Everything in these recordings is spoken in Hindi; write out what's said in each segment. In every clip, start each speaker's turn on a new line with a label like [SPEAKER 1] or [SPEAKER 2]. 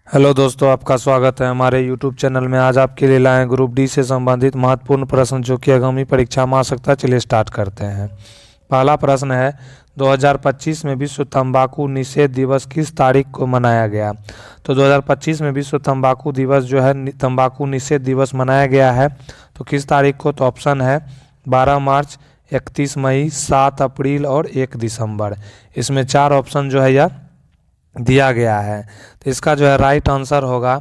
[SPEAKER 1] हेलो दोस्तों, आपका स्वागत है हमारे यूट्यूब चैनल में। आज आपके लिए लाए हैं ग्रुप डी से संबंधित महत्वपूर्ण प्रश्न जो कि आगामी परीक्षा में आ सकता है। चलिए स्टार्ट करते हैं। पहला प्रश्न है, 2025 में विश्व तंबाकू निषेध दिवस किस तारीख को मनाया गया? तो 2025 में विश्व तंबाकू दिवस जो है तंबाकू निषेध दिवस मनाया गया है। तो किस तारीख को? तो ऑप्शन है 12 मार्च, 31 मई, 7 अप्रैल और 1 दिसंबर। इसमें 4 ऑप्शन जो है यह दिया गया है। तो इसका जो है राइट आंसर होगा,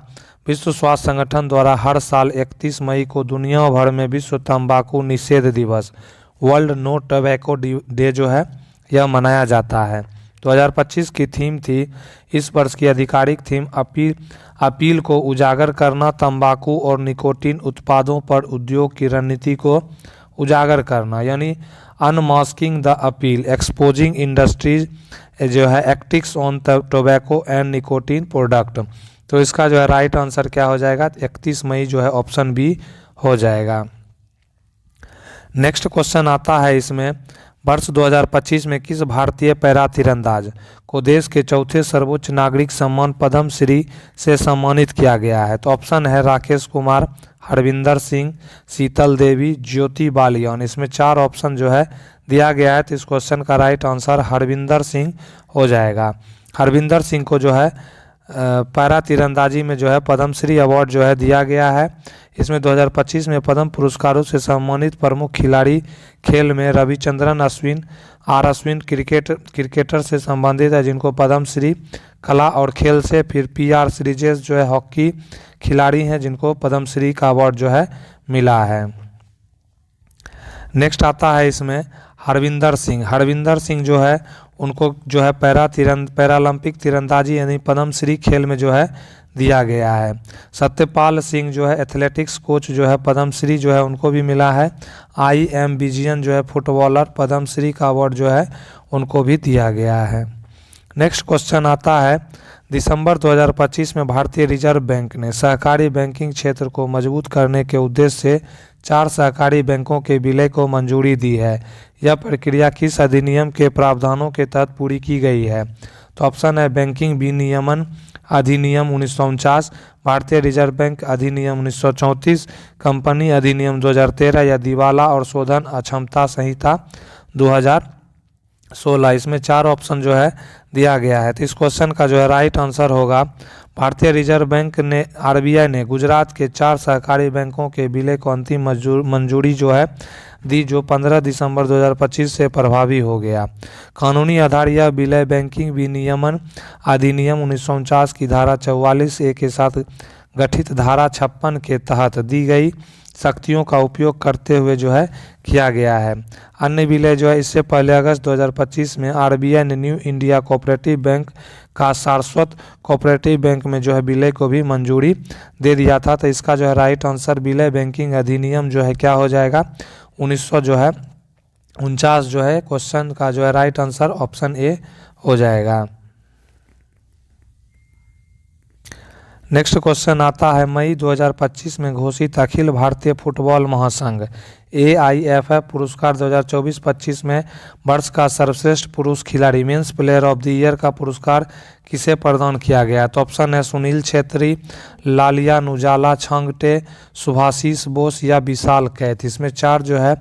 [SPEAKER 1] विश्व स्वास्थ्य संगठन द्वारा हर साल 31 मई को दुनिया भर में विश्व तंबाकू निषेध दिवस, वर्ल्ड नो टोबैको डे जो है यह मनाया जाता है। 2025 की थीम थी, इस वर्ष की आधिकारिक थीम अपील को उजागर करना, तंबाकू और निकोटीन उत्पादों पर उद्योग की रणनीति को उजागर करना, यानी unmasking the appeal, exposing industries जो है tactics on tobacco and nicotine product. तो इसका जो है राइट आंसर क्या हो जाएगा? 31 मई जो है ऑप्शन बी हो जाएगा। नेक्स्ट क्वेश्चन आता है इसमें, वर्ष 2025 में किस भारतीय पैरा तीरंदाज को देश के चौथे सर्वोच्च नागरिक सम्मान पद्म श्री से सम्मानित किया गया है? तो ऑप्शन है राकेश कुमार, हरविंदर सिंह, शीतल देवी, ज्योति बालियान। इसमें 4 ऑप्शन जो है दिया गया है। तो इस क्वेश्चन का राइट आंसर हरविंदर सिंह हो जाएगा। हरविंदर सिंह को जो है पैरा तीरंदाजी में जो है पद्मश्री अवार्ड जो है दिया गया है। इसमें 2025 में पद्म पुरस्कारों से सम्मानित प्रमुख खिलाड़ी खेल में रविचंद्रन अश्विन, आर अश्विन क्रिकेटर से संबंधित है जिनको पद्मश्री, कला और खेल से फिर PR श्रीजेश जो है हॉकी खिलाड़ी हैं जिनको पद्मश्री का अवार्ड जो है मिला है। नेक्स्ट आता है इसमें हरविंदर सिंह जो है उनको जो है पैरालंपिक तीरंदाजी यानी पद्मश्री खेल में जो है दिया गया है। सत्यपाल सिंह जो है एथलेटिक्स कोच जो है पद्मश्री जो है उनको भी मिला है। IM विजयन जो है फुटबॉलर, पद्मश्री का अवार्ड जो है उनको भी दिया गया है। नेक्स्ट क्वेश्चन आता है, दिसंबर 2025 में भारतीय रिजर्व बैंक ने सहकारी बैंकिंग क्षेत्र को मजबूत करने के उद्देश्य से 4 सहकारी बैंकों के विलय को मंजूरी दी है। यह प्रक्रिया किस अधिनियम के प्रावधानों के तहत पूरी की गई है? तो ऑप्शन है बैंकिंग विनियमन अधिनियम 1949, भारतीय रिजर्व बैंक अधिनियम 1934, कंपनी अधिनियम 2013 या दिवाला और शोधन अक्षमता संहिता 2016। इसमें 4 ऑप्शन जो है दिया गया है। तो इस क्वेश्चन का जो है राइट आंसर होगा, भारतीय रिजर्व बैंक ने RBI ने गुजरात के 4 सहकारी बैंकों के विलय को अंतिम मंजूरी जो है दी, जो 15 दिसंबर 2025 से प्रभावी हो गया। कानूनी आधार यह विलय बैंकिंग विनियमन अधिनियम 1949 की धारा 44A के साथ गठित धारा 56 के तहत दी गई शक्तियों का उपयोग करते हुए जो है किया गया है। अन्य विलय जो है इससे पहले अगस्त 2025 में RBI ने न्यू इंडिया कोऑपरेटिव बैंक का सारस्वत कोऑपरेटिव बैंक में जो है विलय को भी मंजूरी दे दिया था। तो इसका जो है राइट आंसर विलय बैंकिंग अधिनियम जो है क्या हो जाएगा? 1949 जो है क्वेश्चन का जो है राइट आंसर ऑप्शन A हो जाएगा। नेक्स्ट क्वेश्चन आता है, मई 2025 में घोषित अखिल भारतीय फुटबॉल महासंघ AIFF पुरस्कार 2024-25 में वर्ष का सर्वश्रेष्ठ पुरुष खिलाड़ी men's player of the year का पुरस्कार किसे प्रदान किया गया? तो ऑप्शन है सुनील छेत्री, लालिया नुजाला छांगटे, सुभाशीष बोस या विशाल कैथ। इसमें 4 जो है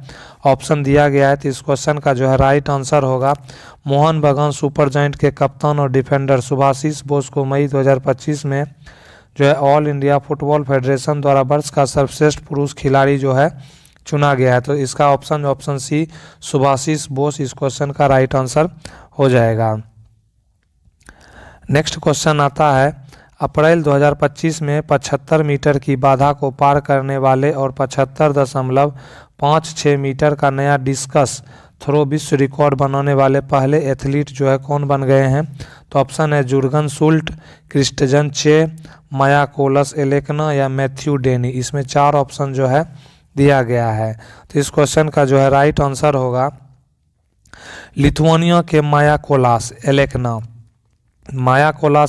[SPEAKER 1] ऑप्शन दिया गया है। तो इस क्वेश्चन का जो है राइट आंसर होगा, मोहन बगान सुपर जायंट के कप्तान और डिफेंडर सुभाशीष बोस को मई 2025 में जो है ऑल इंडिया फुटबॉल फेडरेशन द्वारा वर्ष का सर्वश्रेष्ठ पुरुष खिलाड़ी जो है चुना गया है। तो इसका ऑप्शन C सुभाशीष बोस इस क्वेश्चन का राइट आंसर हो जाएगा। नेक्स्ट क्वेश्चन आता है, अप्रैल 2025 में 75 मीटर की बाधा को पार करने वाले और 75.56 मीटर का नया डिस्कस थ्रो विश्व रिकॉर्ड बनाने वाले पहले एथलीट जो है कौन बन गए हैं? तो ऑप्शन है जुर्गन शुल्ट, क्रिस्टजन चे, माया कोलस एलेकना या मैथ्यू डेनी। इसमें 4 ऑप्शन जो है दिया गया है। तो इस क्वेश्चन का जो है राइट आंसर होगा लिथुआनिया के माया कोलास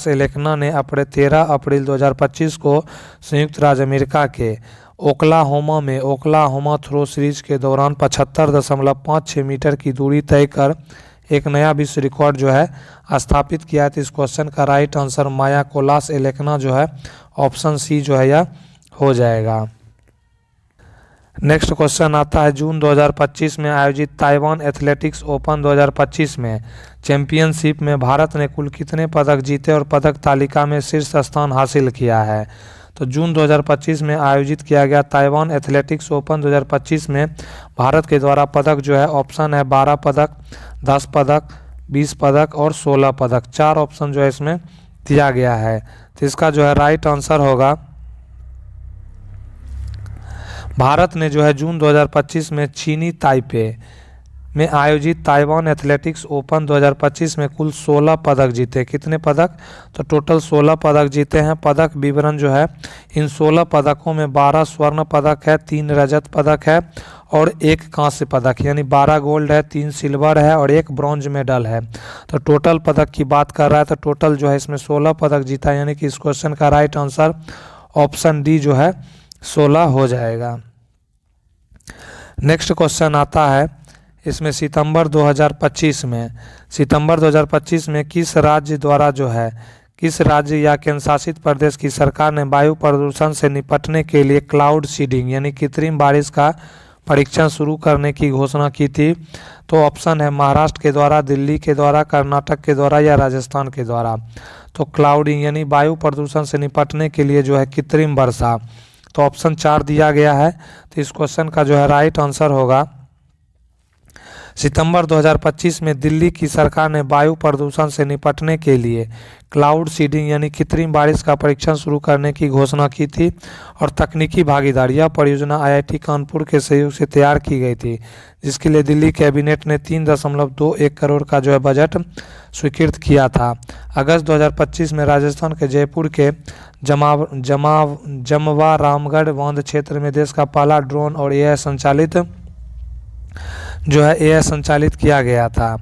[SPEAKER 1] एलेकना ने अपने 13 अप्रैल 2025 को संयुक्त राज्य अमेरिका के ओक्लाहोमा में ओक्लाहोमा थ्रो सीरीज के दौरान 75.56 मीटर की दूरी तय कर एक नया विश्व रिकॉर्ड जो है स्थापित किया है। तो इस क्वेश्चन का राइट आंसर माया कोलास एलेकना जो है ऑप्शन सी जो है यह हो जाएगा। नेक्स्ट क्वेश्चन आता है, जून 2025 में आयोजित ताइवान एथलेटिक्स ओपन 2025 में चैंपियनशिप में भारत ने कुल कितने पदक जीते और पदक तालिका में शीर्ष स्थान हासिल किया है। तो जून 2025 में आयोजित किया गया ताइवान एथलेटिक्स ओपन 2025 में भारत के द्वारा पदक जो है ऑप्शन है 12 पदक, 10 पदक, 20 पदक और 16 पदक। 4 ऑप्शन जो है इसमें दिया गया है। तो इसका जो है राइट आंसर होगा, भारत ने जो है जून 2025 में चीनी ताइपे में आयोजित ताइवान एथलेटिक्स ओपन 2025 में कुल 16 पदक जीते। कितने पदक? तो टोटल 16 पदक जीते हैं। पदक विवरण जो है, इन 16 पदकों में 12 स्वर्ण पदक है, 3 रजत पदक है और 1 कांस्य पदक, यानी 12 गोल्ड है, 3 सिल्वर है और 1 ब्रॉन्ज मेडल है। तो टोटल पदक की बात कर रहा है तो टोटल जो है इसमें 16 पदक जीता है, यानी कि इस क्वेश्चन का राइट आंसर ऑप्शन डी जो है 16 हो जाएगा। नेक्स्ट क्वेश्चन आता है, इसमें सितंबर 2025 में किस राज्य द्वारा जो है, किस राज्य या केंद्र शासित प्रदेश की सरकार ने वायु प्रदूषण से निपटने के लिए क्लाउड सीडिंग यानी कृत्रिम बारिश का परीक्षण शुरू करने की घोषणा की थी। तो ऑप्शन है महाराष्ट्र के द्वारा, दिल्ली के द्वारा, कर्नाटक के द्वारा या राजस्थान के द्वारा। तो क्लाउडिंग यानी वायु प्रदूषण से निपटने के लिए जो है कृत्रिम वर्षा, तो ऑप्शन 4 दिया गया है। तो इस क्वेश्चन का जो है राइट आंसर होगा, सितंबर 2025 में दिल्ली की सरकार ने वायु प्रदूषण से निपटने के लिए क्लाउड सीडिंग यानी कृत्रिम बारिश का परीक्षण शुरू करने की घोषणा की थी और तकनीकी भागीदारी, यह परियोजना IIT कानपुर के सहयोग से तैयार की गई थी, जिसके लिए दिल्ली कैबिनेट ने 3.21 करोड़ का जो है बजट स्वीकृत किया था। अगस्त 2025 में राजस्थान के जयपुर के जमवा रामगढ़ बांध क्षेत्र में देश का पहला ड्रोन और AI संचालित किया गया था।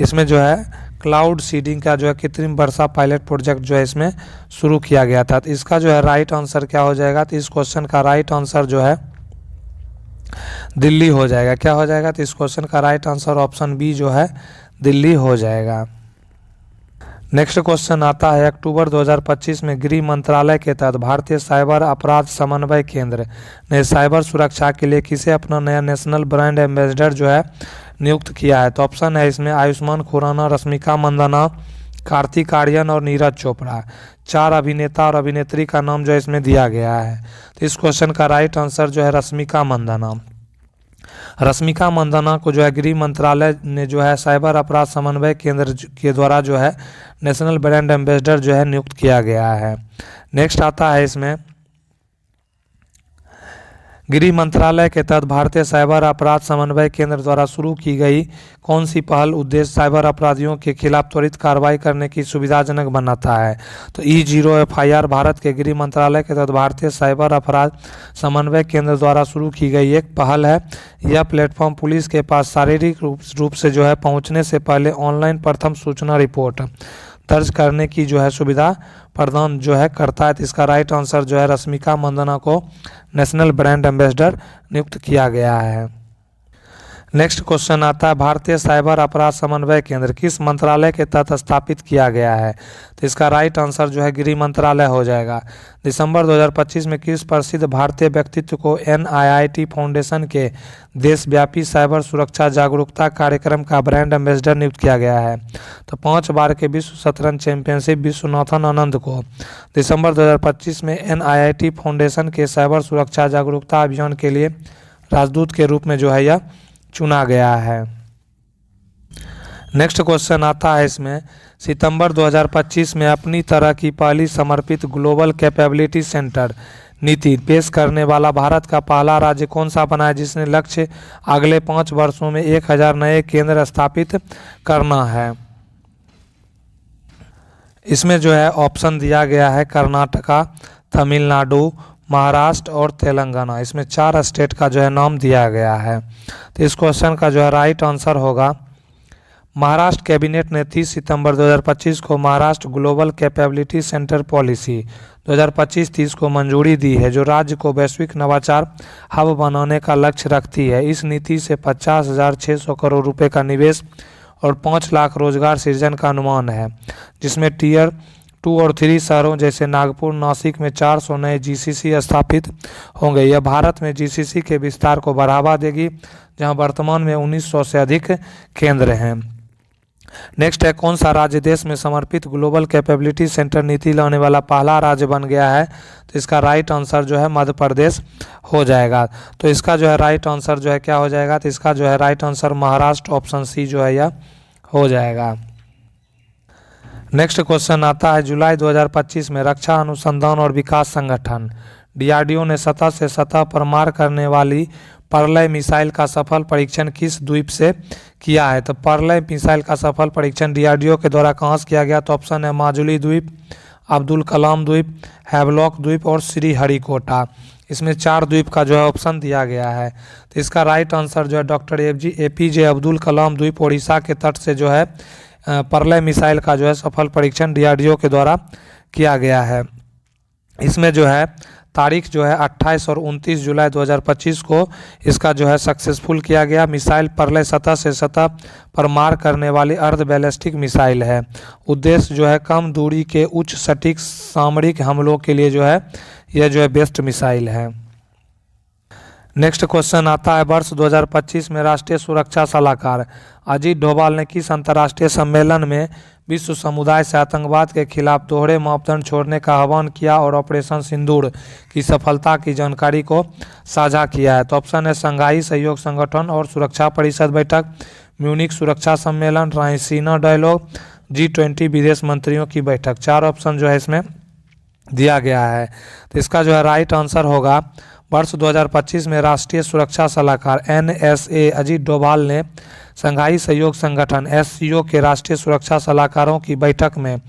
[SPEAKER 1] इसमें जो है क्लाउड सीडिंग का जो है कृत्रिम वर्षा पायलट प्रोजेक्ट जो है इसमें शुरू किया गया था। तो इसका जो है राइट आंसर क्या हो जाएगा? तो इस क्वेश्चन का राइट आंसर जो है दिल्ली हो जाएगा। क्या हो जाएगा? तो इस क्वेश्चन का राइट आंसर ऑप्शन बी जो है दिल्ली हो जाएगा। नेक्स्ट क्वेश्चन आता है, अक्टूबर 2025 में गृह मंत्रालय के तहत भारतीय साइबर अपराध समन्वय केंद्र ने साइबर सुरक्षा के लिए किसे अपना नया नेशनल ब्रांड एम्बेसडर जो है नियुक्त किया है। तो ऑप्शन है इसमें आयुष्मान खुराना, रश्मिका मंदाना, कार्तिक आर्यन और नीरज चोपड़ा। 4 अभिनेता और अभिनेत्री का नाम जो है इसमें दिया गया है। तो इस क्वेश्चन का राइट आंसर जो है रश्मिका मंदाना। रश्मिका मंदाना को जो है गृह मंत्रालय ने जो है साइबर अपराध समन्वय केंद्र के द्वारा जो है नेशनल ब्रांड एम्बेसडर जो है नियुक्त किया गया है। नेक्स्ट आता है इसमें, गृह मंत्रालय के तहत भारतीय साइबर अपराध समन्वय केंद्र द्वारा शुरू की गई कौन सी पहल उद्देश्य साइबर अपराधियों के खिलाफ त्वरित कार्रवाई करने की सुविधाजनक बनाता है। तो E0 FIR भारत के गृह मंत्रालय के तहत भारतीय साइबर अपराध समन्वय केंद्र द्वारा शुरू की गई एक पहल है। यह प्लेटफॉर्म पुलिस के पास शारीरिक रूप से जो है पहुंचने से पहले ऑनलाइन प्रथम सूचना रिपोर्ट दर्ज करने की जो है सुविधा प्रदान जो है करता है। तो इसका राइट आंसर जो है रश्मिका मंदाना को नेशनल ब्रांड एम्बेसडर नियुक्त किया गया है। नेक्स्ट क्वेश्चन आता है, भारतीय साइबर अपराध समन्वय केंद्र किस मंत्रालय के तहत स्थापित किया गया है। तो इसका राइट आंसर जो है गृह मंत्रालय हो जाएगा। दिसंबर 2025 में किस प्रसिद्ध भारतीय व्यक्तित्व को NIIT फाउंडेशन के देशव्यापी साइबर सुरक्षा जागरूकता कार्यक्रम का ब्रांड एम्बेसडर नियुक्त किया गया है। तो 5 बार के विश्व शतरंज चैंपियनशिप विश्वनाथन आनंद को दिसंबर 2025 में NIIT फाउंडेशन के साइबर सुरक्षा जागरूकता अभियान के लिए राजदूत के रूप में जो है यह चुना गया है। नेक्स्ट क्वेश्चन आता है इसमें, सितंबर 2025 में अपनी तरह की पहली समर्पित ग्लोबल कैपेबिलिटी सेंटर नीति पेश करने वाला भारत का पहला राज्य कौन सा बना है, जिसने लक्ष्य अगले 5 वर्षों में 1000 नए केंद्र स्थापित करना है। इसमें जो है ऑप्शन दिया गया है कर्नाटका, तमिलनाडु, महाराष्ट्र और तेलंगाना। इसमें 4 स्टेट का जो है नाम दिया गया है। तो इस क्वेश्चन का जो है राइट आंसर होगा, महाराष्ट्र कैबिनेट ने 30 सितंबर 2025 को Maharashtra global capability centre policy 2025-30 को मंजूरी दी है, जो राज्य को वैश्विक नवाचार हब बनाने का लक्ष्य रखती है। इस नीति से 50,600 करोड़ रुपए का निवेश और 5 लाख रोजगार सृजन का अनुमान है, जिसमें टियर 2 और 3 शहरों जैसे नागपुर, नासिक में 400 नए जीसीसी स्थापित होंगे। यह भारत में जीसीसी के विस्तार को बढ़ावा देगी, जहां वर्तमान में 1900 से अधिक केंद्र हैं। नेक्स्ट है, कौन सा राज्य देश में समर्पित ग्लोबल कैपेबिलिटी सेंटर नीति लाने वाला पहला राज्य बन गया है? तो इसका राइट आंसर जो है मध्य प्रदेश हो जाएगा। तो इसका जो है राइट आंसर जो है क्या हो जाएगा? तो इसका जो है right answer Maharashtra, option C जो है यह हो जाएगा। नेक्स्ट क्वेश्चन आता है, जुलाई 2025 में रक्षा अनुसंधान और विकास संगठन डीआरडीओ ने सतह से सतह पर मार करने वाली परलय मिसाइल का सफल परीक्षण किस द्वीप से किया है? तो परलय मिसाइल का सफल परीक्षण डीआरडीओ के द्वारा कहाँ से किया गया? तो ऑप्शन है माजुली द्वीप, अब्दुल कलाम द्वीप, हैवलॉक द्वीप और श्रीहरिकोटा। इसमें 4 द्वीप का जो है ऑप्शन दिया गया है। तो इसका राइट आंसर जो है डॉक्टर एपीजे अब्दुल कलाम द्वीप उड़ीसा के तट से जो है परलय मिसाइल का जो है सफल परीक्षण डीआरडीओ के द्वारा किया गया है। इसमें जो है तारीख जो है 28 और 29 जुलाई 2025 को इसका जो है सक्सेसफुल किया गया। मिसाइल परलय सतह से सतह पर मार करने वाली अर्ध बैलिस्टिक मिसाइल है। उद्देश्य जो है कम दूरी के उच्च सटीक सामरिक हमलों के लिए जो है यह जो है बेस्ट मिसाइल है। नेक्स्ट क्वेश्चन आता है, वर्ष 2025 में राष्ट्रीय सुरक्षा सलाहकार अजीत डोभाल ने किस अंतर्राष्ट्रीय सम्मेलन में विश्व समुदाय से आतंकवाद के खिलाफ दोहरे मापदंड छोड़ने का आह्वान किया और ऑपरेशन सिंदूर की सफलता की जानकारी को साझा किया है? तो ऑप्शन है शंघाई सहयोग संगठन और सुरक्षा परिषद बैठक, म्यूनिक सुरक्षा सम्मेलन, रायसीना डायलॉग, G20 विदेश मंत्रियों की बैठक। 4 ऑप्शन जो है इसमें दिया गया है। तो इसका जो है राइट आंसर होगा, वर्ष 2025 में राष्ट्रीय सुरक्षा सलाहकार NSA अजीत डोभाल ने शंघाई सहयोग संगठन SCO के राष्ट्रीय सुरक्षा सलाहकारों की बैठक में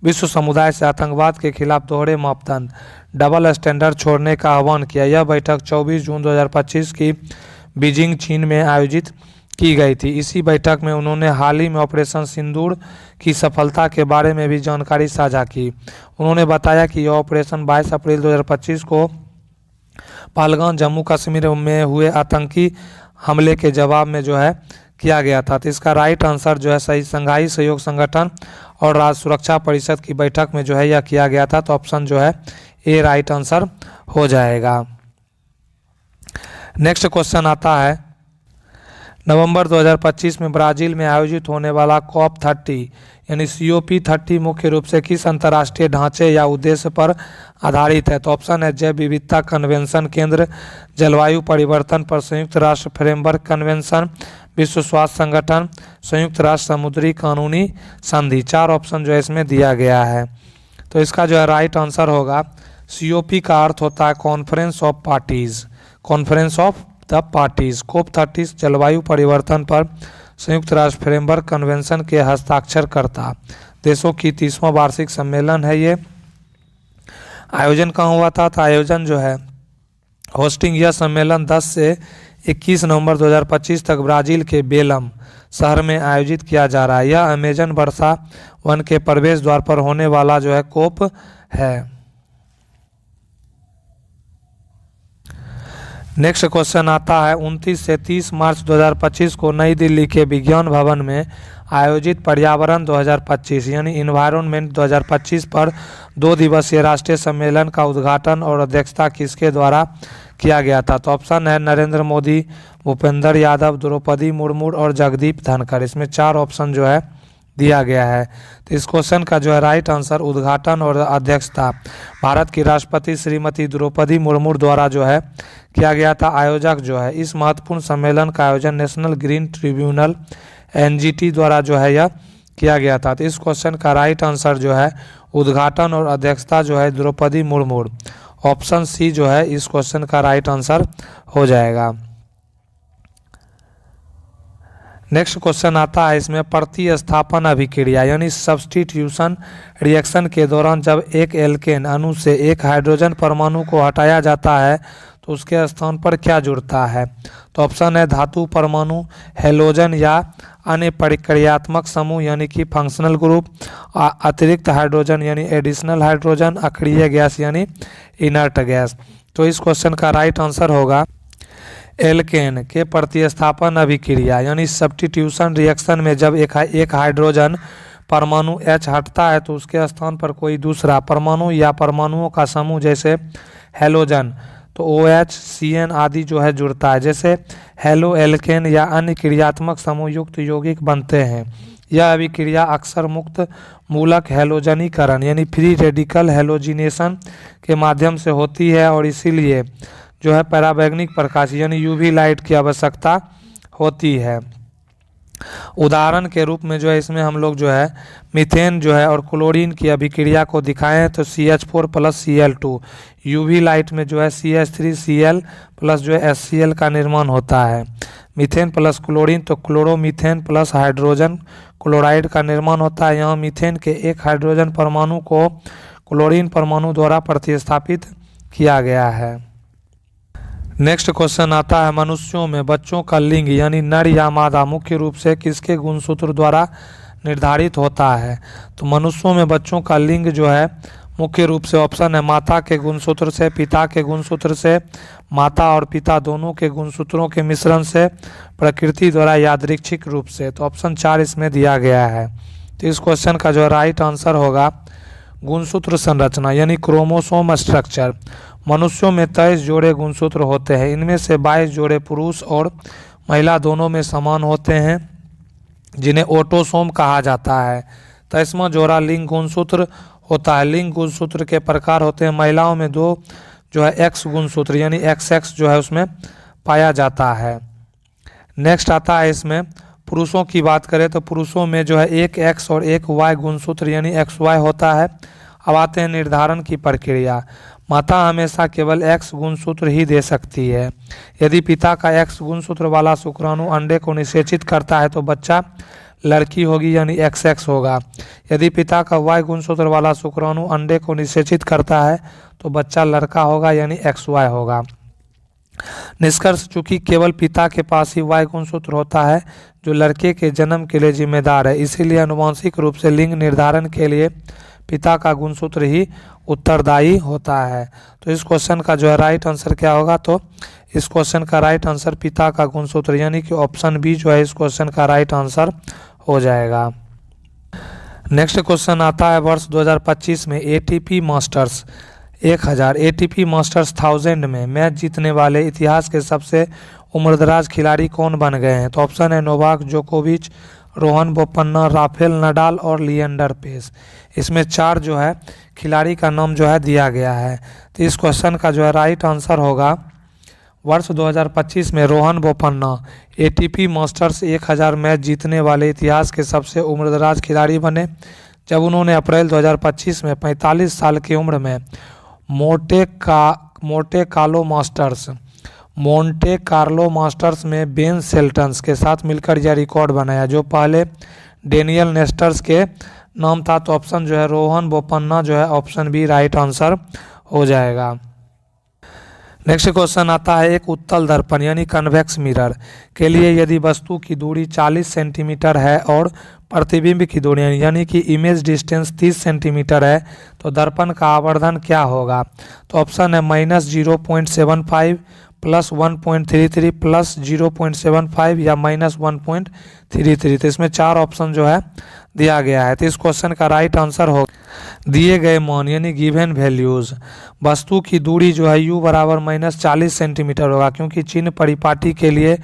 [SPEAKER 1] विश्व समुदाय से आतंकवाद के खिलाफ दोहरे मापदंड डबल स्टैंडर्ड छोड़ने का आह्वान किया। यह बैठक 24 जून 2025 की बीजिंग, चीन में आयोजित की गई थी। इसी बैठक में उन्होंने हाल ही में ऑपरेशन सिंदूर की सफलता के बारे में भी जानकारी साझा की। उन्होंने बताया कि यह ऑपरेशन 22 अप्रैल 2025 को पहलगाम, जम्मू कश्मीर में हुए आतंकी हमले के जवाब में जो है किया गया था। तो इसका राइट आंसर जो है सही शंघाई सहयोग संगठन और राज्य सुरक्षा परिषद की बैठक में जो है यह किया गया था। तो ऑप्शन जो है ए राइट आंसर हो जाएगा। नेक्स्ट क्वेश्चन आता है, नवंबर 2025 में ब्राजील में आयोजित होने वाला COP30 यानी COP30 मुख्य रूप से किस अंतर्राष्ट्रीय ढांचे या उद्देश्य पर आधारित है? तो ऑप्शन है जैव विविधता कन्वेंशन केंद्र, जलवायु परिवर्तन पर संयुक्त राष्ट्र फ्रेमवर्क कन्वेंशन, विश्व स्वास्थ्य संगठन, संयुक्त राष्ट्र समुद्री कानूनी संधि। 4 ऑप्शन जो है इसमें दिया गया है। तो इसका जो है राइट आंसर होगा, COP का अर्थ होता है conference of parties, conference of the parties. COP30 जलवायु परिवर्तन पर संयुक्त राष्ट्र फ्रेमवर्क कन्वेंशन के हस्ताक्षरकर्ता देशों की 30वां वार्षिक सम्मेलन है। ये आयोजन कहाँ हुआ था? तो आयोजन जो है होस्टिंग यह सम्मेलन 10 से 21 नवंबर 2025 तक ब्राजील के बेलम शहर में आयोजित किया जा रहा है। यह अमेजन वर्षा वन के प्रवेश द्वार पर होने वाला जो है COP है। नेक्स्ट क्वेश्चन आता है, 29 से 30 मार्च 2025 को नई दिल्ली के विज्ञान भवन में आयोजित पर्यावरण 2025 यानी इन्वायरमेंट 2025 पर 2 दिवसीय राष्ट्रीय सम्मेलन का उद्घाटन और अध्यक्षता किसके द्वारा किया गया था? तो ऑप्शन है नरेंद्र मोदी, भूपेंद्र यादव, द्रौपदी मुर्मू और जगदीप धनखड़। इसमें 4 ऑप्शन जो है दिया गया है। तो इस क्वेश्चन का जो है राइट आंसर उद्घाटन और अध्यक्षता भारत की राष्ट्रपति श्रीमती द्रौपदी मुर्मू द्वारा जो है किया गया था। आयोजक जो है इस महत्वपूर्ण सम्मेलन का आयोजन नेशनल ग्रीन ट्रिब्यूनल NGT द्वारा जो है यह किया गया था। तो इस क्वेश्चन का राइट आंसर जो है उद्घाटन और अध्यक्षता जो है द्रौपदी मुर्मू, ऑप्शन सी जो है इस क्वेश्चन का राइट आंसर हो जाएगा। नेक्स्ट क्वेश्चन आता है, इसमें प्रतिस्थापन अभिक्रिया यानी सब्स्टिट्यूशन रिएक्शन के दौरान जब एक एल्केन अणु से एक हाइड्रोजन परमाणु को हटाया जाता है तो उसके स्थान पर क्या जुड़ता है? तो ऑप्शन है धातु परमाणु, हेलोजन या अन्य प्रक्रियात्मक समूह यानी कि फंक्शनल ग्रुप, अतिरिक्त हाइड्रोजन यानी एडिशनल हाइड्रोजन, अक्रिय गैस यानी इनर्ट गैस। तो इस क्वेश्चन का राइट आंसर होगा एल्केन के प्रतिस्थापन अभिक्रिया यानी सब्स्टिट्यूशन रिएक्शन में जब एक हाइड्रोजन परमाणु H हटता है तो उसके स्थान पर कोई दूसरा परमाणु या परमाणुओं का समूह जैसे हैलोजन तो OH, CN आदि जो है जुड़ता है, जैसे हैलो एल्केन या अन्य क्रियात्मक समूह युक्त यौगिक बनते हैं। यह अभिक्रिया अक्सर मुक्त मूलक हैलोजनीकरण यानी फ्री रेडिकल हैलोजिनेशन के माध्यम से होती है और इसीलिए जो है पराबैंगनिक प्रकाश यानी यूवी लाइट की आवश्यकता होती है। उदाहरण के रूप में जो है इसमें हम लोग जो है मीथेन जो है और क्लोरीन की अभिक्रिया को दिखाएं तो CH4 plus Cl2 UV light में जो है CH3Cl प्लस जो है HCl का निर्माण होता है। मीथेन प्लस क्लोरीन तो क्लोरोमीथेन प्लस हाइड्रोजन क्लोराइड का निर्माण होता है। यहाँ मीथेन के एक हाइड्रोजन परमाणु को क्लोरीन परमाणु द्वारा प्रतिस्थापित किया गया है। नेक्स्ट क्वेश्चन आता है, मनुष्यों में बच्चों का लिंग यानी नर या मादा मुख्य रूप से किसके गुणसूत्र द्वारा निर्धारित होता है? तो मनुष्यों में बच्चों का लिंग जो है मुख्य रूप से ऑप्शन है माता के गुणसूत्र से, पिता के गुणसूत्र से, माता और पिता दोनों के गुणसूत्रों के मिश्रण से, प्रकृति द्वारा यादृच्छिक रूप से। तो ऑप्शन 4 इसमें दिया गया है। तो इस क्वेश्चन का जो राइट आंसर होगा गुणसूत्र संरचना यानी क्रोमोसोम स्ट्रक्चर। मनुष्यों में 23 जोड़े गुणसूत्र होते हैं, इनमें से 22 जोड़े पुरुष और महिला दोनों में समान होते हैं जिन्हें ऑटोसोम कहा जाता है। 23वां जोड़ा लिंग गुणसूत्र होता है। लिंग गुणसूत्र के प्रकार होते हैं, महिलाओं में 2 जो है एक्स गुणसूत्र यानी XX जो है उसमें पाया जाता है। नेक्स्ट आता है इसमें पुरुषों की बात करें तो पुरुषों में जो है एक X और एक Y गुणसूत्र यानी XY होता है। अब आते हैं निर्धारण की प्रक्रिया। माता हमेशा केवल X गुणसूत्र ही दे सकती है। यदि पिता का X गुणसूत्र वाला शुक्राणु अंडे को निषेचित करता है तो बच्चा लड़की होगी यानी XX होगा। यदि पिता का Y गुणसूत्र वाला शुक्राणु अंडे को निषेचित करता है तो बच्चा लड़का होगा यानी XY होगा। निष्कर्ष, चूंकि केवल पिता के पास ही Y गुणसूत्र होता है जो लड़के के जन्म के लिए जिम्मेदार है, इसीलिए आनुवंशिक रूप से लिंग निर्धारण के लिए पिता का गुणसूत्र ही उत्तरदायी होता है। तो इस क्वेश्चन का जो है राइट आंसर क्या होगा? तो इस क्वेश्चन का राइट आंसर पिता का गुणसूत्र यानी कि ऑप्शन बी जो है इस क्वेश्चन का राइट आंसर हो जाएगा। नेक्स्ट क्वेश्चन आता है, वर्ष 2025 में ATP मास्टर्स 1000 ATP मास्टर्स 1000 में मैच जीतने वाले इतिहास के सबसे उम्रदराज खिलाड़ी कौन बन गए हैं? तो ऑप्शन है नोवाक जोकोविच, रोहन बोपन्ना, राफेल नडाल और लिएंडर पेस। इसमें 4 जो है खिलाड़ी का नाम जो है दिया गया है। तो इस क्वेश्चन का जो है राइट आंसर होगा वर्ष 2025 में Rohan Bopanna ATP masters 1000 match जीतने वाले इतिहास के सबसे उम्रदराज खिलाड़ी बने जब उन्होंने अप्रैल 2025 में 45 साल की उम्र में मोंटे कार्लो मास्टर्स में बेन शेल्टन्स के साथ मिलकर यह रिकॉर्ड बनाया जो पहले डेनियल नेस्टर्स के नाम था। तो ऑप्शन जो है रोहन बोपन्ना जो है ऑप्शन बी राइट आंसर हो जाएगा। नेक्स्ट क्वेश्चन आता है, एक उत्तल दर्पण यानी कन्वेक्स मिरर के लिए यदि वस्तु की दूरी 40 सेंटीमीटर है और प्रतिबिंब की दूरी यानी कि इमेज डिस्टेंस 30 सेंटीमीटर है तो दर्पण का आवर्धन क्या होगा? तो ऑप्शन है -0.75 प्लस 1.33 प्लस 0.75 या -1.33। तो इसमें 4 ऑप्शन जो है दिया गया है। तो इस क्वेश्चन का राइट आंसर हो दिए गए मान यानी गिवन वैल्यूज। वस्तु की दूरी जो है u बराबर -40 सेंटीमीटर होगा क्योंकि चिन्ह परिपाटी के लिए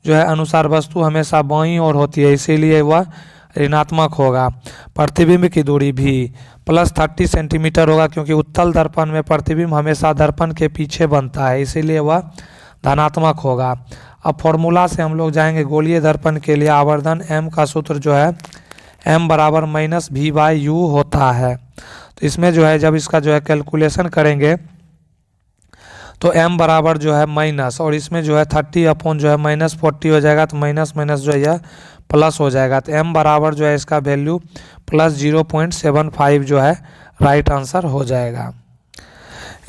[SPEAKER 1] जो है अनुसार वस्तु हमेशा बाईं ओर होती है, इसीलिए वह ऋणात्मक होगा। प्रतिबिंब की दूरी भी +30 सेंटीमीटर होगा क्योंकि उत्तल दर्पण में प्रतिबिंब हमेशा दर्पण के पीछे बनता है, इसीलिए वह धनात्मक होगा। अब फॉर्मूला से हम लोग जाएंगे गोलीय दर्पण के लिए आवर्धन m का सूत्र जो है m बराबर -v/u होता है। तो इसमें जो है जब इसका जो है कैलकुलेशन करेंगे तो m बराबर जो है माइनस और इसमें जो है 30 अपॉन जो है -40 हो जाएगा तो माइनस जो है यह प्लस हो जाएगा। तो m बराबर जो है इसका वैल्यू +0.75 जो है राइट आंसर हो जाएगा।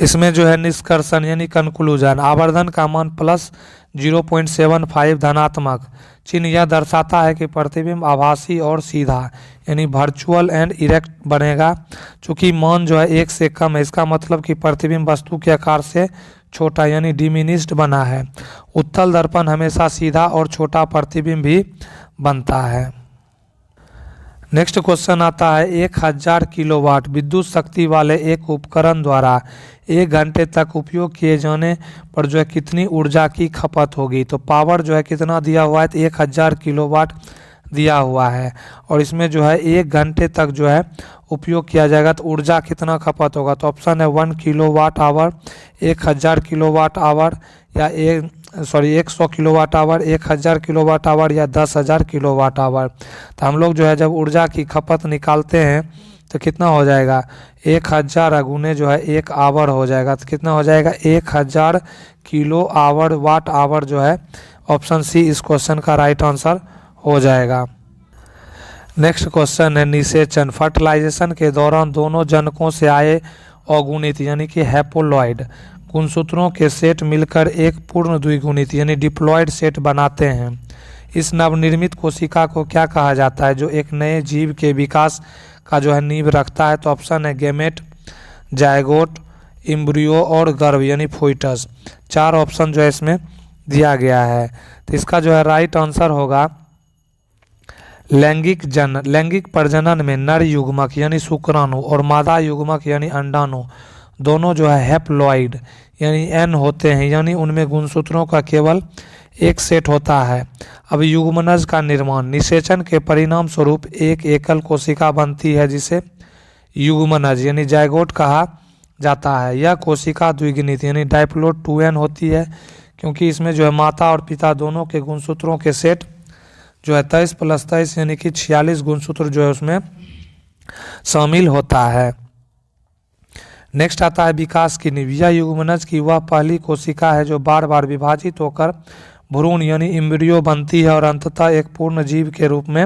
[SPEAKER 1] इसमें जो है निष्कर्षण यानी कंक्लूजन, आवर्धन का मान +0.75 धनात्मक चिन्ह यह दर्शाता है कि प्रतिबिंब आभासी और सीधा यानी वर्चुअल एंड इरेक्ट बनेगा। चूंकि मान जो है 1 से कम है, इसका मतलब कि प्रतिबिंब वस्तु के आकार से छोटा यानी डिमिनिश्ड बना है। उत्तल दर्पण हमेशा सीधा और छोटा प्रतिबिंब भी बनता है। नेक्स्ट क्वेश्चन आता है 1000 किलोवाट विद्युत शक्ति वाले एक उपकरण द्वारा 1 घंटे तक उपयोग किए जाने पर जो है कितनी ऊर्जा की खपत होगी। तो पावर जो है कितना दिया हुआ है, तो 1000 किलोवाट दिया हुआ है और इसमें जो है 1 घंटे तक जो है उपयोग किया जाएगा तो ऊर्जा कितना खपत होगा। तो ऑप्शन है 1 किलोवाट आवर, 1000 किलोवाट आवर या 100 किलोवाट आवर, 1000 किलोवाट आवर या 10,000 किलोवाट आवर। तो हम लोग जो है जब ऊर्जा की खपत निकालते हैं तो कितना हो जाएगा, 1000 गुने जो है 1 आवर हो जाएगा। तो कितना हो जाएगा 1000 किलो आवर वाट आवर जो है ऑप्शन सी इस क्वेश्चन का राइट आंसर हो जाएगा। नेक्स्ट क्वेश्चन है निषेचन। फर्टिलाइजेशन के दौरान दोनों जनकों से आए अगुणित यानी कि हैपोलॉइड गुणसूत्रों के सेट मिलकर एक पूर्ण द्विगुणित यानी डिप्लॉयड सेट बनाते हैं। इस नवनिर्मित कोशिका को क्या कहा जाता है जो एक नए जीव के विकास का जो है नींव रखता है। तो ऑप्शन है गैमेट, जायगोट, एम्ब्रियो और गर्भ यानी फोइटस। 4 ऑप्शन जो है इसमें दिया गया है। तो इसका जो है राइट आंसर होगा लैंगिक प्रजनन में नर युग्मक यानी शुक्राणु और मादा युग्मक यानी अंडाणु दोनों जो है हैप्लॉइड यानी एन होते हैं, यानी उनमें गुणसूत्रों का केवल एक सेट होता है। अब युग्मनज का निर्माण निषेचन के परिणाम स्वरूप एक एकल कोशिका बनती है जिसे युग्मनज यानी जायगोट कहा जाता है। यह कोशिका द्विगुणित यानी डाइप्लोइड 2n होती है क्योंकि इसमें जो है माता और पिता दोनों के गुणसूत्रों के सेट जो है 23 + 23 यानी कि 46 गुणसूत्र जो है उसमें शामिल होता है। नेक्स्ट आता है विकास की नींव। यह युग्मनज की वह पहली कोशिका है जो बार बार विभाजित होकर भ्रूण यानी एम्ब्रियो बनती है और अंततः एक पूर्ण जीव के रूप में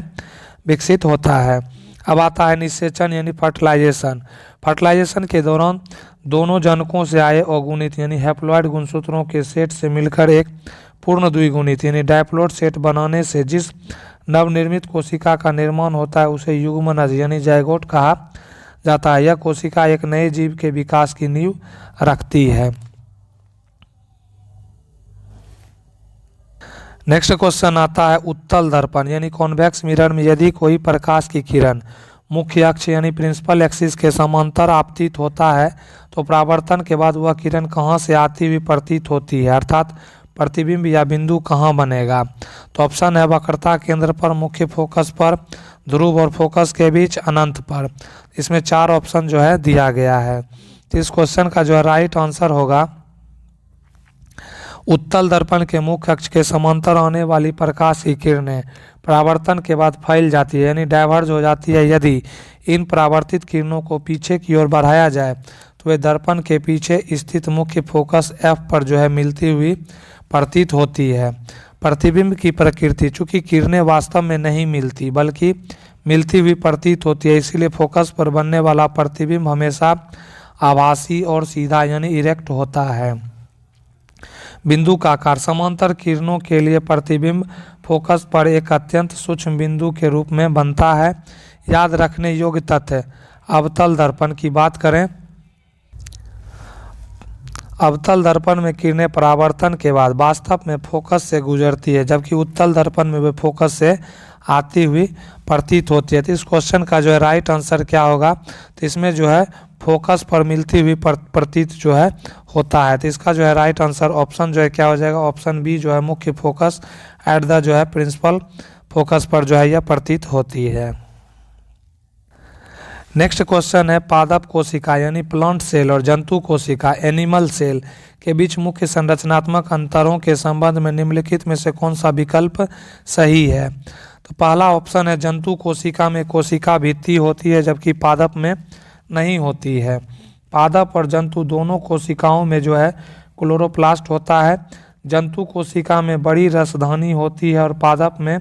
[SPEAKER 1] विकसित होता है। अब आता है निषेचन यानी फर्टिलाइजेशन। फर्टिलाइजेशन के दौरान दोनों जनकों से आए अगुणित यानी हैप्लॉइड गुणसूत्रों के सेट से मिलकर एक पूर्ण द्विगुणित यानी डायप्लॉइड सेट बनाने से जिस नवनिर्मित कोशिका का निर्माण होता है उसे युग्मनज यानी जायगोट कहा जाता है। यह कोशिका एक नए जीव के विकास की नींव रखती है। नेक्स्ट क्वेश्चन आता है उत्तल दर्पण यानी कॉन्वेक्स मिरर में यदि कोई प्रकाश की किरण मुख्य अक्ष यानी प्रिंसिपल एक्सिस के समांतर आपतित होता है तो परावर्तन के बाद वह किरण कहाँ से आती हुई प्रतीत होती है, अर्थात प्रतिबिंब या बिंदु कहाँ बनेगा। तो ऑप्शन है वक्रता केंद्र पर, मुख्य फोकस पर, ध्रुव और फोकस के बीच, अनंत पर। इसमें 4 ऑप्शन जो है दिया गया है। तो इस क्वेश्चन का जो है राइट आंसर होगा उत्तल दर्पण के मुख्य अक्ष के समांतर आने वाली प्रकाश की किरणें परावर्तन के बाद फैल जाती है यानी डाइवर्ज हो जाती है। यदि इन परावर्तित किरणों को पीछे की ओर बढ़ाया जाए तो वे दर्पण के पीछे स्थित मुख्य फोकस F पर जो है मिलती हुई प्रतीत होती है। प्रतिबिंब की प्रकृति चूंकि किरणें वास्तव में नहीं मिलती बल्कि मिलती हुई प्रतीत होती है, इसीलिए फोकस पर बनने वाला प्रतिबिंब हमेशा आभासी और सीधा यानी इरेक्ट होता है। बिंदु का आकार समांतर किरणों के लिए प्रतिबिंब फोकस पर एक अत्यंत सूक्ष्म बिंदु के रूप में बनता है। याद रखने योग्य तथ्य अवतल दर्पण की बात करें, अवतल दर्पण में किरणें परावर्तन के बाद वास्तव में फोकस से गुजरती है जबकि उत्तल दर्पण में वे फोकस से आती हुई प्रतीत होती है। तो इस क्वेश्चन का जो है राइट आंसर क्या होगा, तो इसमें जो है फोकस पर मिलती हुई प्रतीत जो है होता है। तो इसका जो है राइट आंसर ऑप्शन जो है क्या हो जाएगा, ऑप्शन बी जो है मुख्य फोकस एट द जो है प्रिंसिपल फोकस पर जो है यह प्रतीत होती है। नेक्स्ट क्वेश्चन है पादप कोशिका यानी प्लांट सेल और जंतु कोशिका एनिमल सेल के बीच मुख्य संरचनात्मक अंतरों के संबंध में निम्नलिखित में से कौन सा विकल्प सही है। तो पहला ऑप्शन है जंतु कोशिका में कोशिका भित्ति होती है जबकि पादप में नहीं होती है। पादप और जंतु दोनों कोशिकाओं में जो है क्लोरोप्लास्ट होता है। जंतु कोशिका में बड़ी रसधानी होती है और पादप में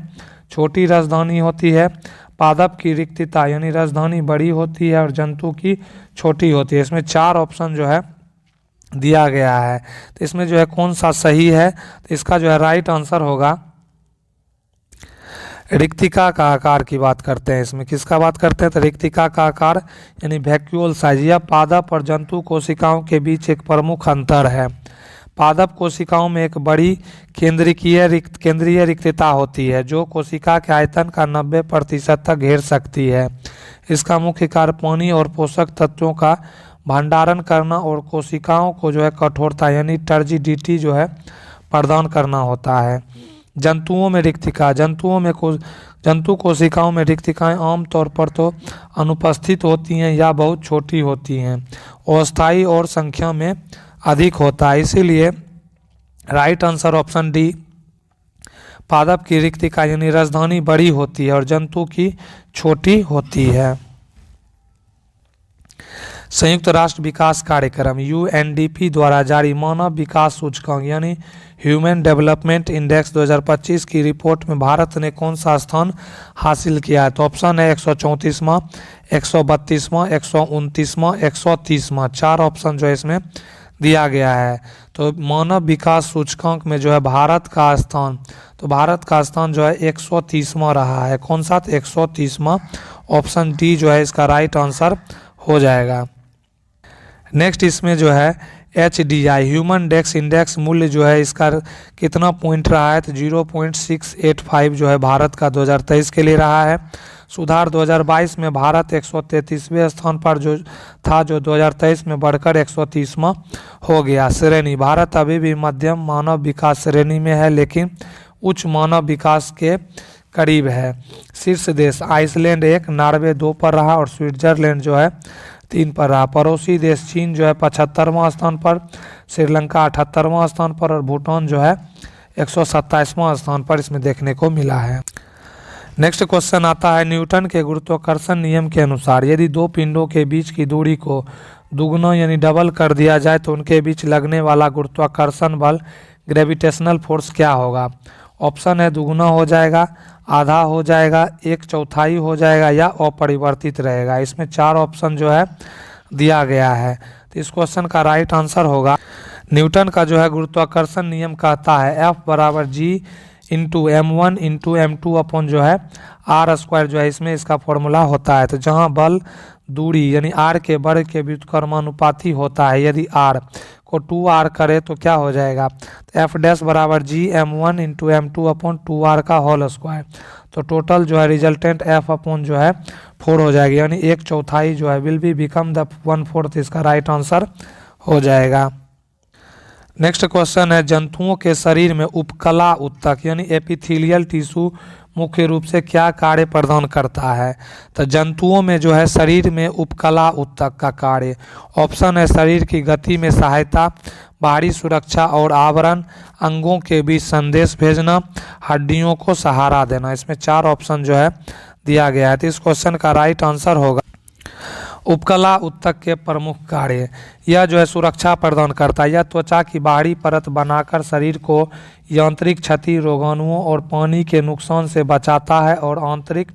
[SPEAKER 1] छोटी रसधानी होती है। पादप की रिक्तता यानी रसधानी बड़ी होती है और जंतु की छोटी होती है। इसमें 4 ऑप्शन जो है दिया गया है। तो इसमें जो है कौन सा सही है, तो इसका जो है राइट आंसर होगा रिक्तिका का आकार की बात करते हैं। इसमें किसका बात करते हैं, तो रिक्तिका का आकार यानी वैक्यूल साइज। यह पादप और जंतु कोशिकाओं के बीच एक प्रमुख अंतर है। पादप कोशिकाओं में एक बड़ी केंद्रीय रिक्तता होती है जो कोशिका के आयतन का 90% तक घेर सकती है। इसका मुख्य कार्य पानी और पोषक तत्वों का भंडारण करना और कोशिकाओं को जो है कठोरता यानी टर्जिडिटी जो है प्रदान करना होता है। जंतुओं में रिक्तिका, जंतु कोशिकाओं में रिक्तिकाएं आमतौर पर तो अनुपस्थित होती हैं या बहुत छोटी होती हैं। अस्थायी और संख्या में अधिक होता है, इसीलिए राइट आंसर ऑप्शन डी। पादप की रिक्तिका यानी राजधानी बड़ी होती है और जंतु की छोटी होती है। संयुक्त राष्ट्र विकास कार्यक्रम यूएनडीपी द्वारा जारी मानव विकास सूचकांक यानी ह्यूमन डेवलपमेंट इंडेक्स 2025 की रिपोर्ट में भारत ने कौन सा स्थान हासिल किया है, तो ऑप्शन है 134वां, 132वां, 129वां, 130वां। 4 ऑप्शन जो है इसमें दिया गया है। तो मानव विकास सूचकांक में जो है भारत का स्थान, तो भारत का स्थान जो है 130वां रहा है। कौन सा, 130वां। ऑप्शन डी जो है इसका राइट आंसर हो जाएगा। नेक्स्ट इसमें जो है HDI ह्यूमन डेक्स इंडेक्स मूल्य जो है इसका कितना पॉइंट रहा है, तो 0.685 जो है भारत का 2023 के लिए रहा है। सुधार 2022 में भारत 133वें स्थान पर जो था, जो 2023 में बढ़कर 130वां हो गया। श्रेणी, भारत अभी भी मध्यम मानव विकास श्रेणी में है लेकिन उच्च मानव विकास के करीब है। शीर्ष देश आइसलैंड 1, नॉर्वे 2 पर रहा और स्विट्जरलैंड जो है 3 पर रहा। पड़ोसी देश चीन जो है 75वां स्थान पर, श्रीलंका 78वां स्थान पर और भूटान जो है 127वां स्थान पर इसमें देखने को मिला है। नेक्स्ट क्वेश्चन आता है, न्यूटन के गुरुत्वाकर्षण नियम के अनुसार यदि दो पिंडों के बीच की दूरी को दुगुना यानी डबल कर दिया जाए तो उनके बीच लगने वाला गुरुत्वाकर्षण बल ग्रेविटेशनल फोर्स क्या होगा। ऑप्शन है दुगुना हो जाएगा, आधा हो जाएगा, 1/4 हो जाएगा या अपरिवर्तित रहेगा। इसमें 4 ऑप्शन जो है दिया गया है। तो इस क्वेश्चन का राइट आंसर होगा, न्यूटन का जो है गुरुत्वाकर्षण नियम कहता है F बराबर G into M1 into M2 अपन जो है R² जो है इसमें इसका फॉर्मूला होता है। तो जहां बल दूरी यानी R के वर्ग के व्युत्क्रमानुपाती होता है, यदि R को 2R करे तो क्या हो जाएगा, तो F डैश बराबर G M1 into M2 upon 2R का होल स्क्वायर। तो टोटल जो है रिजल्टेंट F अपॉन जो है 4 हो जाएगी, यानी 1/4 जो है विल बी बिकम द 1/4, इसका राइट आंसर हो जाएगा। नेक्स्ट क्वेश्चन है, जंतुओं के शरीर में उपकला ऊतक यानी एपिथेलियल टिश्यू मुख्य रूप से क्या कार्य प्रदान करता है। तो जंतुओं में जो है शरीर में उपकला ऊतक का कार्य, ऑप्शन है शरीर की गति में सहायता, बाहरी सुरक्षा और आवरण, अंगों के बीच संदेश भेजना, हड्डियों को सहारा देना। इसमें 4 ऑप्शन जो है दिया गया है। तो इस क्वेश्चन का राइट आंसर होगा उपकला ऊतक के प्रमुख कार्य, यह जो है सुरक्षा प्रदान करता है। यह त्वचा की बाहरी परत बनाकर शरीर को यांत्रिक क्षति, रोगाणुओं और पानी के नुकसान से बचाता है और आंतरिक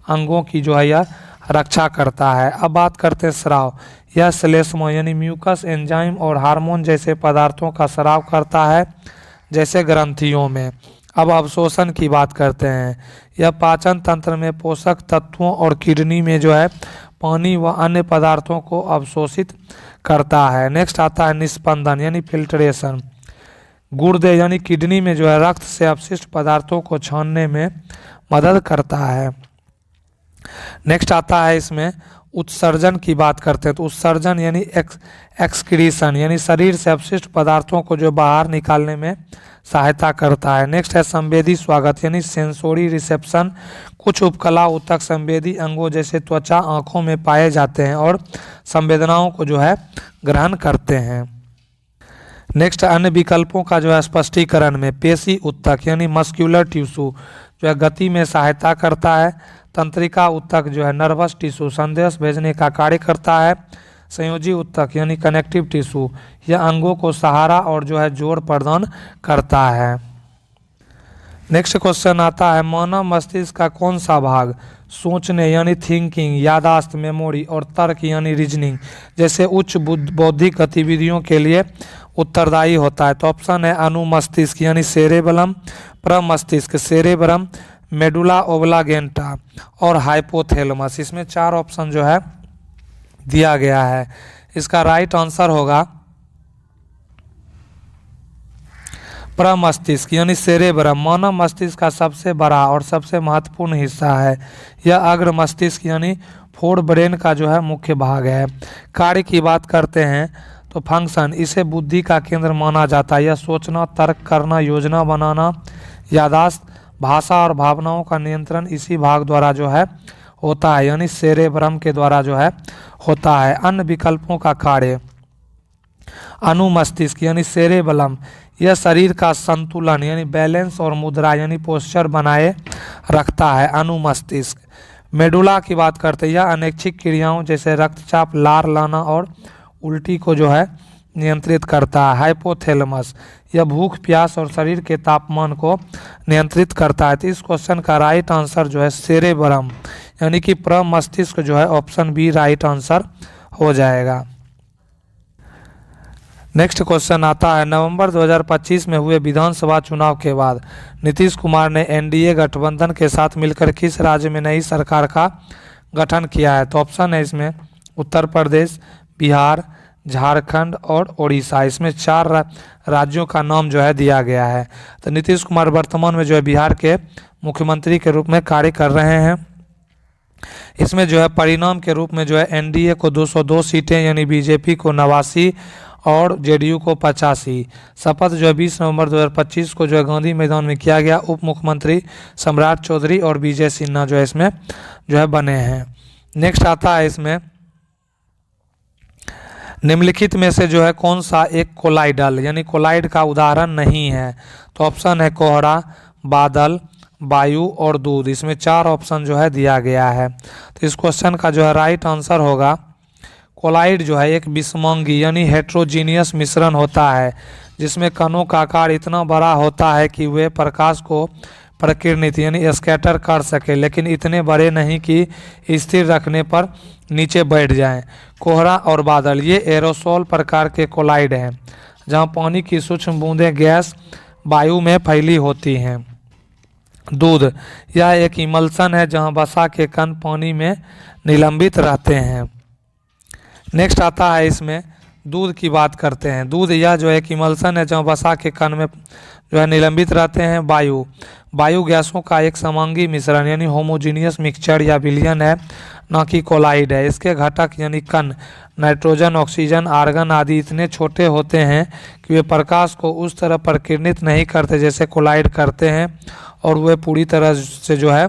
[SPEAKER 1] अंगों की जो है यह रक्षा करता है। अब बात करते हैं स्राव, यह श्लेष्मा यानी म्यूकस, एंजाइम और हार्मोन जैसे पदार्थों का स्राव करता है जैसे ग्रंथियों में। अब अवशोषण की बात करते हैं, यह पाचन तंत्र में पोषक तत्वों और किडनी में जो है पानी व अन्य पदार्थों को अवशोषित करता है। नेक्स्ट आता है निस्पंदन यानी फिल्ट्रेशन, गुर्दे यानी किडनी में जो है रक्त से अपशिष्ट पदार्थों को छानने में मदद करता है। नेक्स्ट आता है इसमें उत्सर्जन की बात करते हैं, तो उत्सर्जन यानी एक्सक्रीशन यानी शरीर से अपशिष्ट पदार्थों को जो बाहर निकालने में सहायता करता है। नेक्स्ट है संवेदी स्वागत यानी सेंसोरी रिसेप्शन, कुछ उपकला ऊतक संवेदी अंगों जैसे त्वचा, आंखों में पाए जाते हैं और संवेदनाओं को जो है ग्रहण करते हैं। नेक्स्ट अन्य विकल्पों का जो है स्पष्टीकरण में पेशी ऊतक यानी मस्कुलर टिश्यू जो है गति में सहायता करता है, तंत्रिका ऊतक जो है नर्वस टिश्यू संदेश भेजने का कार्य करता है, संयोजी ऊतक यानी कनेक्टिव टिश्यू यह अंगों को सहारा और जो है जोड़ प्रदान करता है। नेक्स्ट क्वेश्चन आता है, मानव मस्तिष्क का कौन सा भाग सोचने यानी थिंकिंग, यादाश्त, मेमोरी और तर्क यानी रीजनिंग जैसे उच्च बौद्धिक गतिविधियों के लिए उत्तरदायी होता है। तो ऑप्शन है अनुमस्तिष्क यानी सेरेबलम, प्रमस्तिष्क सेरेब्रम, मेडुला ओब्लागेंटा और हाइपोथैलेमस। इसमें 4 ऑप्शन जो है दिया गया है। इसका राइट आंसर होगा प्रमस्तिष्क यानी सेरेब्रम। मानव मस्तिष्क का सबसे बड़ा और सबसे महत्वपूर्ण हिस्सा है। यह अग्र मस्तिष्क यानी फोर ब्रेन का जो है मुख्य भाग है। कार्य की बात करते हैं तो फंक्शन, इसे बुद्धि का केंद्र माना जाता है। यह सोचना, तर्क करना, योजना बनाना, यादाश्त, भाषा और भावनाओं का नियंत्रण इसी भाग द्वारा जो है होता है, यानी सेरेब्रम के द्वारा जो है होता है। अन्य विकल्पों का कार्य, अनुमस्तिष्क यानी सेरेबलम, यह शरीर का संतुलन यानी बैलेंस और मुद्रा यानी पोस्चर बनाए रखता है, अनुमस्तिष्क। मेडुला की बात करते हैं, यह अनैच्छिक क्रियाओं जैसे रक्तचाप, लार लाना और उल्टी को जो है नियंत्रित करता है। हाइपोथैलेमस, यह भूख, प्यास और शरीर के तापमान को नियंत्रित करता है। तो इस क्वेश्चन का राइट आंसर जो है सेरेब्रम यानी कि प्रमस्तिष्क जो है ऑप्शन बी राइट आंसर हो जाएगा। नेक्स्ट क्वेश्चन आता है, नवंबर 2025 में हुए विधानसभा चुनाव के बाद नीतीश कुमार ने एनडीए गठबंधन के साथ मिलकर किस राज्य में नई सरकार का गठन किया है? तो ऑप्शन है इसमें उत्तर प्रदेश, बिहार, झारखंड और उड़ीसा। इसमें 4 राज्यों का नाम जो है दिया गया है। तो नीतीश कुमार वर्तमान में जो है बिहार के मुख्यमंत्री के रूप में कार्य कर रहे हैं। इसमें जो है परिणाम के रूप में जो है एनडीए को 202 सीटें यानी बीजेपी को 89 और जेडीयू को 85। शपथ जो है 20 नवंबर 2025 को जो है गांधी मैदान में किया गया। उप मुख्यमंत्री सम्राट चौधरी और विजय सिन्हा जो है इसमें जो है बने हैं। नेक्स्ट आता है इसमें, निम्नलिखित में से जो है कौन सा एक कोलाइडल यानी कोलाइड का उदाहरण नहीं है? तो ऑप्शन है कोहरा, बादल, वायु और दूध। इसमें 4 ऑप्शन जो है दिया गया है। तो इस क्वेश्चन का जो है राइट आंसर होगा कोलाइड जो है एक विषमांगी यानी हेट्रोजीनियस मिश्रण होता है, जिसमें कणों का आकार इतना बड़ा होता है कि वे प्रकाश को प्रकीर्णित यानी स्कैटर कर सके, लेकिन इतने बड़े नहीं कि स्थिर रखने पर नीचे बैठ जाएं। कोहरा और बादल ये एरोसोल प्रकार के कोलाइड हैं, जहां पानी की सूक्ष्म बूंदें गैस वायु में फैली होती हैं। दूध, यह एक इमल्सन है जहां वसा के कण पानी में निलंबित रहते हैं। नेक्स्ट आता है इसमें दूध की बात करते हैं। दूध यह जो है एक इमल्सन है जहाँ वसा के कण में जो है निलंबित रहते हैं। वायु गैसों का एक समांगी मिश्रण यानी होमोजीनियस मिक्सचर या विलयन है, न कि कोलाइड है। इसके घटक यानी कण नाइट्रोजन, ऑक्सीजन, आर्गन आदि इतने छोटे होते हैं कि वे प्रकाश को उस तरह प्रकीर्णित नहीं करते जैसे कोलाइड करते हैं, और वे पूरी तरह से जो है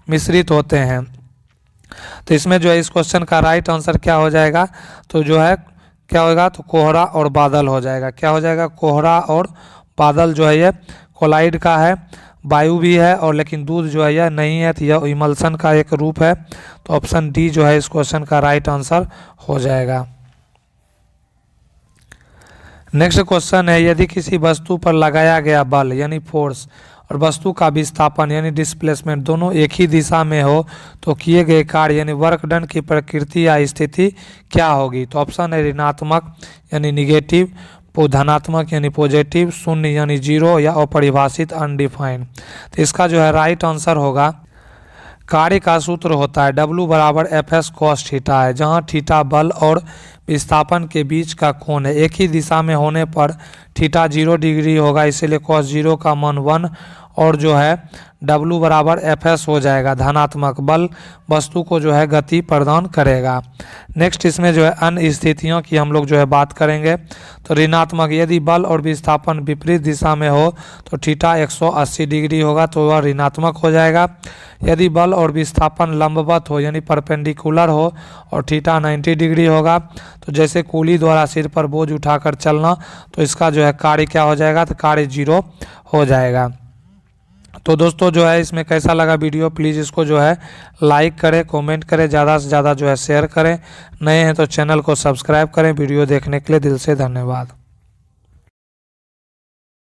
[SPEAKER 1] मिश्रित होते हैं। तो इसमें जो है इस क्वेश्चन का राइट आंसर क्या हो जाएगा? तो जो है क्या होगा? तो कोहरा और बादल हो जाएगा। क्या हो जाएगा? कोहरा और बादल जो है ये कोलाइड का है, वायु भी है और लेकिन दूध जो है यह नहीं है, तो यह इमल्सन का एक रूप है। तो ऑप्शन डी जो है इस क्वेश्चन का राइट आंसर हो जाएगा। नेक्स्ट क्वेश्चन है, यदि किसी वस्तु पर लगाया गया बल यानी फोर्स और वस्तु का विस्थापन यानी डिस्प्लेसमेंट दोनों एक ही दिशा में हो तो किए गए कार्य यानी वर्क डन की प्रकृति या स्थिति क्या होगी? तो ऑप्शन है ऋणात्मक यानी निगेटिव, धनात्मक यानी पॉजिटिव, शून्य यानी जीरो या अपरिभाषित अनडिफाइंड। तो इसका जो है राइट आंसर होगा, कार्य का सूत्र होता है W बराबर FS cos थीटा है, जहां थीटा बल और विस्थापन के बीच का कोण है। एक ही दिशा में होने पर थीटा 0 डिग्री होगा, इसीलिए cos 0 का मान 1 और जो है W बराबर FS हो जाएगा। धनात्मक बल वस्तु को जो है गति प्रदान करेगा। नेक्स्ट इसमें जो है अन्य स्थितियों की हम लोग जो है बात करेंगे। तो ऋणात्मक, यदि बल और विस्थापन विपरीत दिशा में हो तो थीटा 180 डिग्री होगा, तो वह ऋणात्मक हो जाएगा। यदि बल और विस्थापन लंबवत हो यानी परपेंडिकुलर हो और थीटा 90 डिग्री होगा, तो जैसे कूली द्वारा सिर पर बोझ उठाकर चलना, तो इसका जो है कार्य क्या हो जाएगा? तो कार्य 0 हो जाएगा। तो दोस्तों जो है इसमें कैसा लगा वीडियो, प्लीज़ इसको जो है लाइक करें, कमेंट करें, ज़्यादा से ज़्यादा जो है शेयर करें। नए हैं तो चैनल को सब्सक्राइब करें। वीडियो देखने के लिए दिल से धन्यवाद।